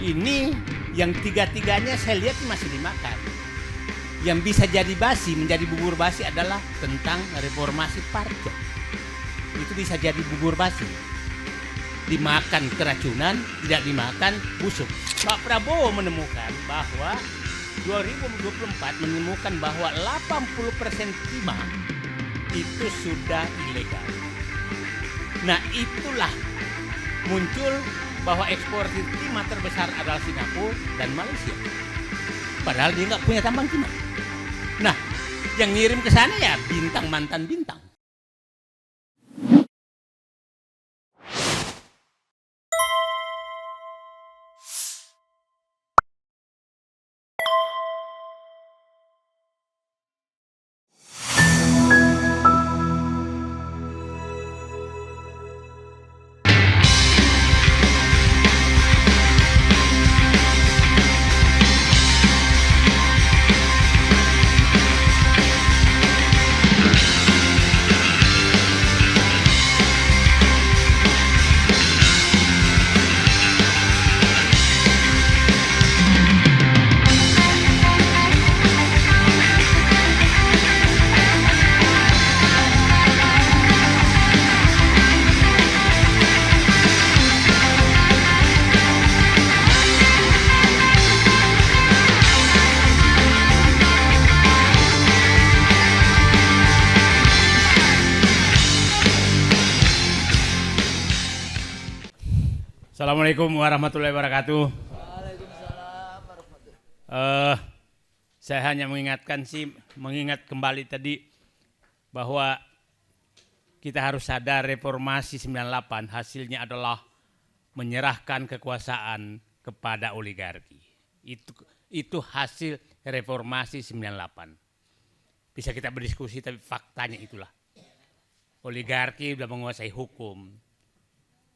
Ini yang tiga-tiganya saya lihat masih dimakan. Yang bisa jadi basi, menjadi bubur basi adalah tentang reformasi parcok. Itu bisa jadi bubur basi. Dimakan keracunan, tidak dimakan busuk. Pak Prabowo menemukan bahwa 2024 menemukan bahwa 80% timah itu sudah ilegal. Nah, itulah muncul bahwa ekspor timah terbesar adalah Singapura dan Malaysia. Padahal dia nggak punya tambang timah. Nah, yang ngirim ke sana ya bintang mantan bintang. Assalamualaikum warahmatullahi wabarakatuh. Waalaikumsalam warahmatullahi. Saya hanya mengingat kembali tadi bahwa kita harus sadar reformasi 98 hasilnya adalah menyerahkan kekuasaan kepada oligarki. Itu hasil reformasi 98. Bisa kita berdiskusi tapi faktanya itulah. Oligarki sudah menguasai hukum,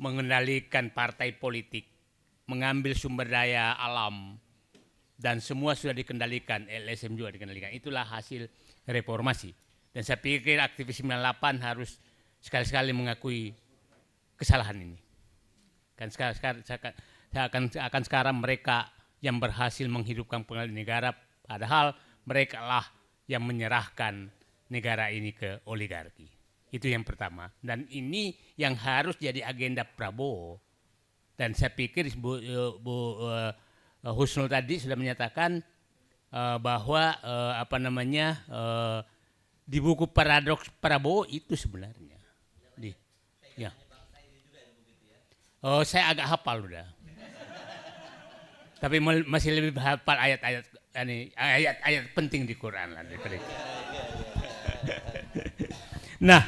mengendalikan partai politik, mengambil sumber daya alam, dan semua sudah dikendalikan, LSM juga dikendalikan. Itulah hasil reformasi. Dan saya pikir aktivis 98 harus sekali-sekali mengakui kesalahan ini. Kan sekarang mereka yang berhasil menghidupkan pengadilan negara, padahal mereka lah yang menyerahkan negara ini ke oligarki. Itu yang pertama. Dan ini yang harus jadi agenda Prabowo. Dan saya pikir Bu Husnul tadi sudah menyatakan bahwa di buku Paradoks Prabowo itu sebenarnya. Ya. Oh, saya agak hafal udah. Tapi masih lebih hafal ayat-ayat penting di Quran lah. Nah,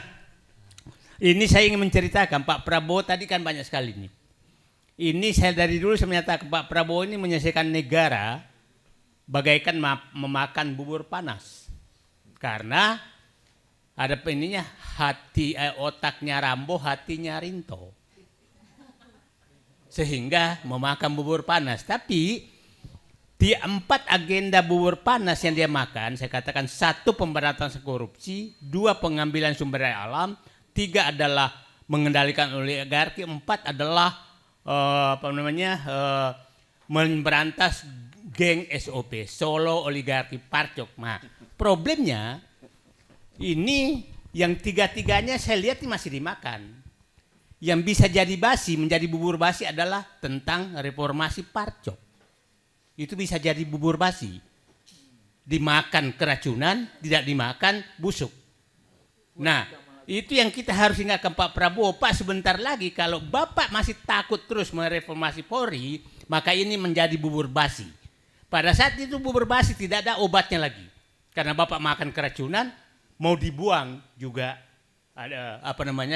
ini saya ingin menceritakan Pak Prabowo tadi kan banyak sekali nih. Ini saya dari dulu saya menyatakan Pak Prabowo ini menyelesaikan negara bagaikan memakan bubur panas. Karena ada ininya otaknya Rambo, hatinya Rinto. Sehingga memakan bubur panas. Tapi di 4 agenda bubur panas yang dia makan, saya katakan 1 pemberantasan korupsi, 2 pengambilan sumber daya alam, 3 adalah mengendalikan oligarki, 4 adalah memberantas geng SOP, Solo Oligarki Parcok. Nah, problemnya ini yang tiga-tiganya saya lihat masih dimakan. Yang bisa jadi basi, menjadi bubur basi adalah tentang reformasi parcok. Itu bisa jadi bubur basi. Dimakan keracunan, tidak dimakan busuk. Nah, itu yang kita harus ingatkan Pak Prabowo. Pak, sebentar lagi kalau Bapak masih takut terus mereformasi Polri, maka ini menjadi bubur basi. Pada saat itu bubur basi tidak ada obatnya lagi. Karena Bapak makan keracunan, mau dibuang juga ada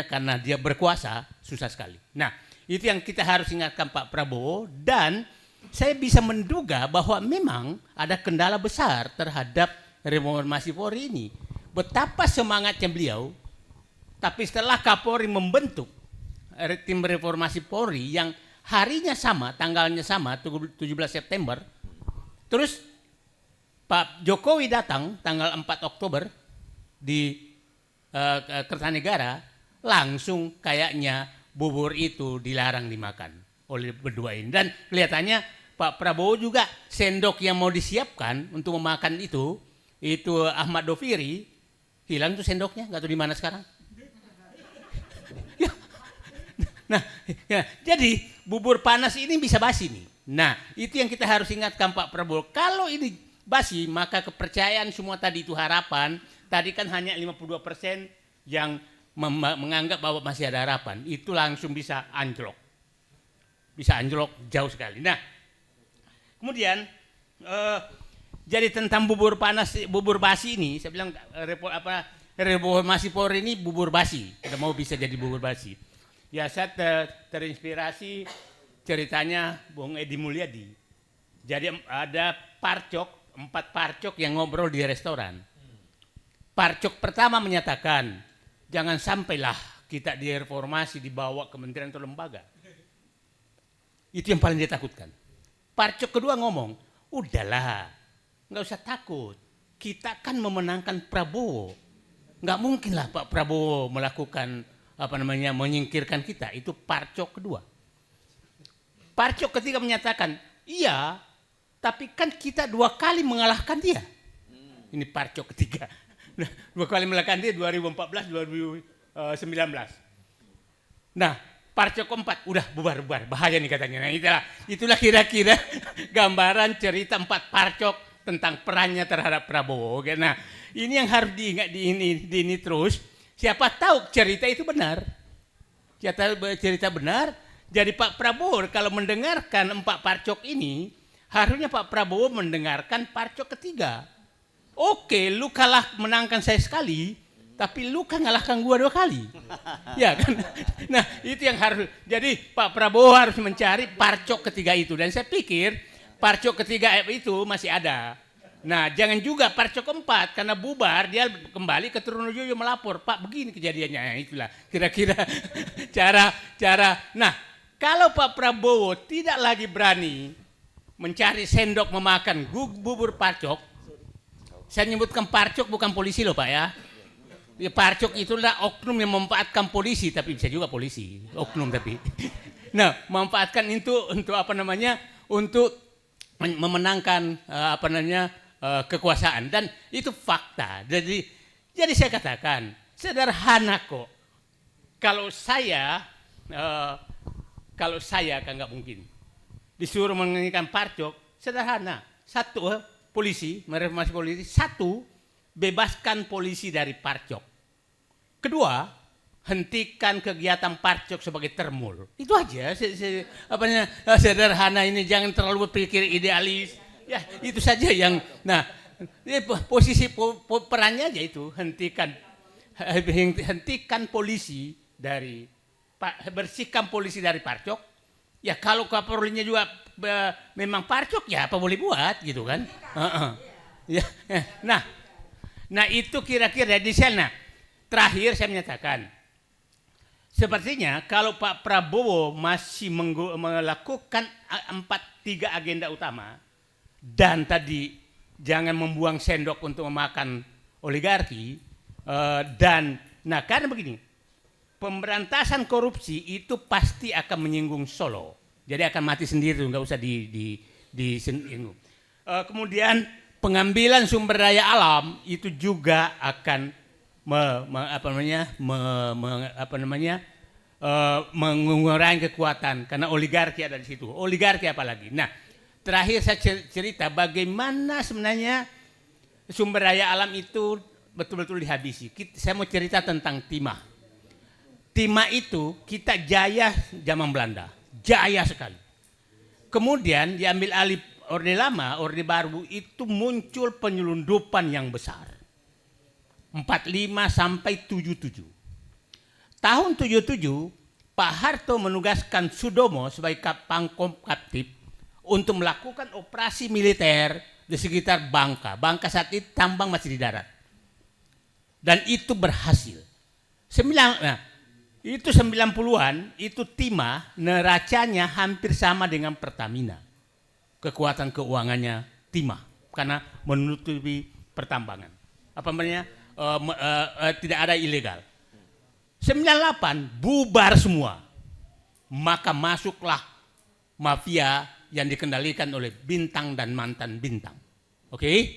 karena dia berkuasa susah sekali. Nah, itu yang kita harus ingatkan Pak Prabowo, dan saya bisa menduga bahwa memang ada kendala besar terhadap reformasi Polri ini. Betapa semangatnya beliau, tapi setelah Kapolri membentuk tim reformasi Polri yang harinya sama, tanggalnya sama, 17 September, terus Pak Jokowi datang tanggal 4 Oktober di Kertanegara, langsung kayaknya bubur itu dilarang dimakan oleh berdua ini. Dan kelihatannya Pak Prabowo juga sendok yang mau disiapkan untuk memakan itu Ahmad Doviri, hilang tuh sendoknya, nggak tahu di mana sekarang. Nah, ya, jadi bubur panas ini bisa basi nih. Nah, itu yang kita harus ingatkan Pak Prabowo. Kalau ini basi, maka kepercayaan semua tadi itu harapan. Tadi kan hanya 52% yang menganggap bahwa masih ada harapan. Itu langsung bisa anjlok. Bisa anjlok jauh sekali. Nah, kemudian jadi tentang bubur panas, bubur basi ini, saya bilang reformasi Polri ini bubur basi. Kita mau bisa jadi bubur basi. Ya, saya terinspirasi ceritanya Bung Edi Mulyadi. Jadi ada 4 parcok yang ngobrol di restoran. Parcok pertama menyatakan, jangan sampailah kita direformasi dibawa kementerian atau lembaga. Itu yang paling ditakutkan. Parcok kedua ngomong, udahlah, nggak usah takut. Kita kan memenangkan Prabowo. Nggak mungkinlah Pak Prabowo melakukan menyingkirkan kita. Itu parcok kedua. Parcok ketiga menyatakan, iya, tapi kan kita 2 kali mengalahkan dia. Ini parcok ketiga. 2 kali mengalahkan dia 2014, 2019. Nah, parcok keempat, udah bubar, bahaya nih katanya. Nah, itulah kira-kira gambaran cerita 4 parcok tentang perannya terhadap Prabowo. Nah, ini yang harus diingat di ini terus. Siapa tahu cerita itu benar. Cerita benar. Jadi Pak Prabowo kalau mendengarkan 4 parcok ini, harusnya Pak Prabowo mendengarkan parcok ketiga. Oke, lu kalah menangkan saya sekali, tapi lu kan ngalahkan gua 2 kali. Ya kan? Nah, itu yang harus. Jadi Pak Prabowo harus mencari parcok ketiga itu. Dan saya pikir parcok ketiga itu masih ada. Nah, jangan juga parcok keempat, karena bubar dia kembali ke Trunojoyo melapor, Pak begini kejadiannya. Nah, itulah kira-kira cara. Nah, kalau Pak Prabowo tidak lagi berani mencari sendok memakan bubur parcok, saya nyebutkan parcok bukan polisi loh Pak ya. Ya, parcok itulah oknum yang memanfaatkan polisi, tapi bisa juga polisi, oknum tapi. Nah, memanfaatkan itu untuk untuk memenangkan kekuasaan, dan itu fakta. Jadi saya katakan sederhana kok. Kalau saya kan nggak mungkin disuruh menginginkan parcok, sederhana. 1, mereformasi polisi. 1, bebaskan polisi dari parcok. 2, hentikan kegiatan parcok sebagai termul. Itu aja. Sederhana ini, jangan terlalu berpikir idealis. Ya, itu saja yang. Nah, posisi perannya aja itu, hentikan polisi dari, bersihkan polisi dari parcok. Ya, kalau Kapolrinya juga memang parcok, ya apa boleh buat gitu kan. Ya, nah itu kira-kira di sana. Terakhir saya menyatakan, sepertinya kalau Pak Prabowo masih melakukan 3 agenda utama, dan tadi jangan membuang sendok untuk memakan oligarki, karena begini, pemberantasan korupsi itu pasti akan menyinggung Solo, jadi akan mati sendiri, nggak usah disinggung. Kemudian pengambilan sumber daya alam itu juga akan mengurangi kekuatan, karena oligarki ada di situ. Oligarki apalagi. Nah, terakhir saya cerita bagaimana sebenarnya sumber daya alam itu betul-betul dihabisi. Saya mau cerita tentang timah. Timah itu kita jaya zaman Belanda, jaya sekali. Kemudian diambil alih Orde Lama, Orde Baru, itu muncul penyelundupan yang besar. 45 sampai 77. Tahun 77, Pak Harto menugaskan Sudomo sebagai Pangkop Kaptip untuk melakukan operasi militer di sekitar Bangka. Bangka saat itu tambang masih di darat. Dan itu berhasil. Itu 90-an, itu timah neracanya hampir sama dengan Pertamina. Kekuatan keuangannya timah, karena menutupi pertambangan. Tidak ada ilegal. 98 bubar semua. Maka masuklah mafia yang dikendalikan oleh bintang dan mantan bintang. Oke?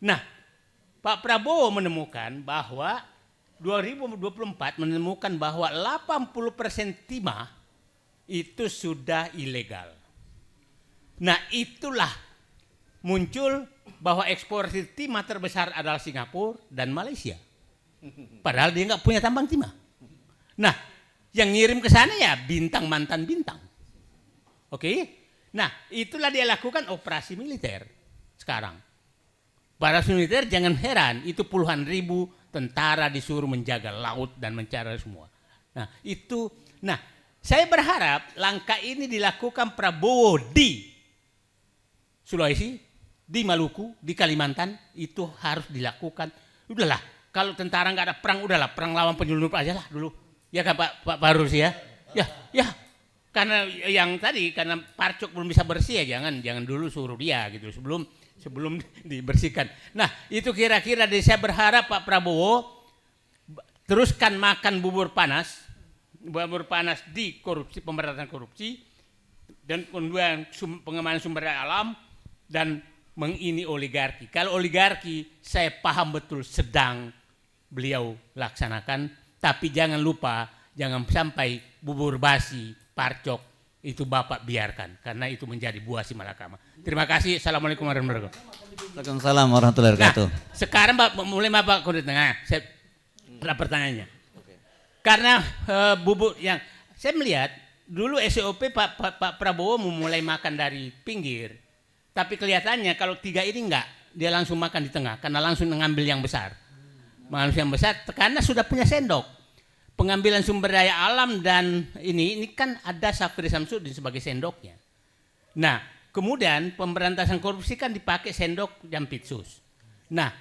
Nah, Pak Prabowo menemukan bahwa 2024 menemukan bahwa 80% timah itu sudah ilegal. Nah, itulah muncul bahwa ekspor timah terbesar adalah Singapura dan Malaysia. Padahal dia nggak punya tambang timah. Nah, yang ngirim ke sana ya bintang mantan bintang. Oke? Nah, itulah dia lakukan operasi militer sekarang. Para militer jangan heran, itu puluhan ribu tentara disuruh menjaga laut dan mencari semua. Nah, saya berharap langkah ini dilakukan Prabowo di Sulawesi, di Maluku, di Kalimantan, itu harus dilakukan. Udahlah, kalau tentara nggak ada perang, udahlah perang lawan penyelundup aja lah dulu. Ya kan Pak Barus ya? Ya. Karena yang tadi karena Parcok belum bisa bersih ya jangan dulu suruh dia gitu sebelum dibersihkan. Nah, itu kira-kira saya berharap Pak Prabowo teruskan makan bubur panas di korupsi, pemberantasan korupsi dan kemudian pengembangan sumber daya alam dan mengini oligarki. Kalau oligarki saya paham betul sedang beliau laksanakan, tapi jangan lupa jangan sampai bubur basi Parcok itu Bapak biarkan karena itu menjadi buah si malakama. Terima kasih. Assalamualaikum warahmatullahi wabarakatuh. Waalaikumsalam warahmatullahi wabarakatuh. Nah, sekarang mulai Bapak Kudus Tengah. Saya pertanyaannya. Karena bubur yang saya melihat dulu SOP Pak Prabowo memulai makan dari pinggir. Tapi kelihatannya kalau tiga ini enggak, dia langsung makan di tengah karena langsung mengambil yang besar. Mengambil yang besar karena sudah punya sendok. Pengambilan sumber daya alam dan ini kan ada Syafri Samsudin sebagai sendoknya. Nah, kemudian pemberantasan korupsi kan dipakai sendok Jampitsus. Nah,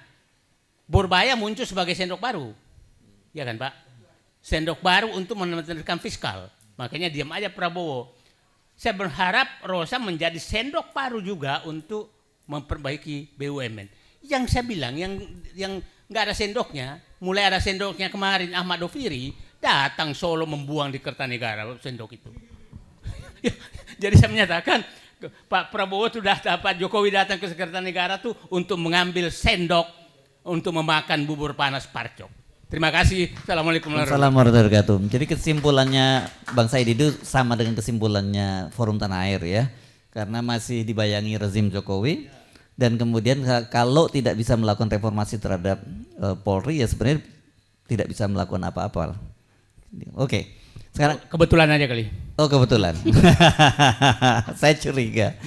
Borbaya muncul sebagai sendok baru. Ya kan, Pak? Sendok baru untuk menekan fiskal. Makanya diam aja Prabowo. Saya berharap Rosa menjadi sendok baru juga untuk memperbaiki BUMN. Yang saya bilang yang nggak ada sendoknya, mulai ada sendoknya kemarin Ahmad Doviri datang Solo membuang di Kertanegara sendok itu. Jadi saya menyatakan Pak Prabowo sudah Pak Jokowi datang ke Kertanegara tuh untuk mengambil sendok untuk memakan bubur panas Parcok. Terima kasih. Assalamualaikum warahmatullahi wabarakatuh. Jadi kesimpulannya Bang Said itu sama dengan kesimpulannya Forum Tanah Air ya, karena masih dibayangi rezim Jokowi. Dan kemudian kalau tidak bisa melakukan reformasi terhadap Polri ya sebenarnya tidak bisa melakukan apa-apa. Oke. Sekarang kebetulan aja kali. Oh kebetulan. Saya curiga.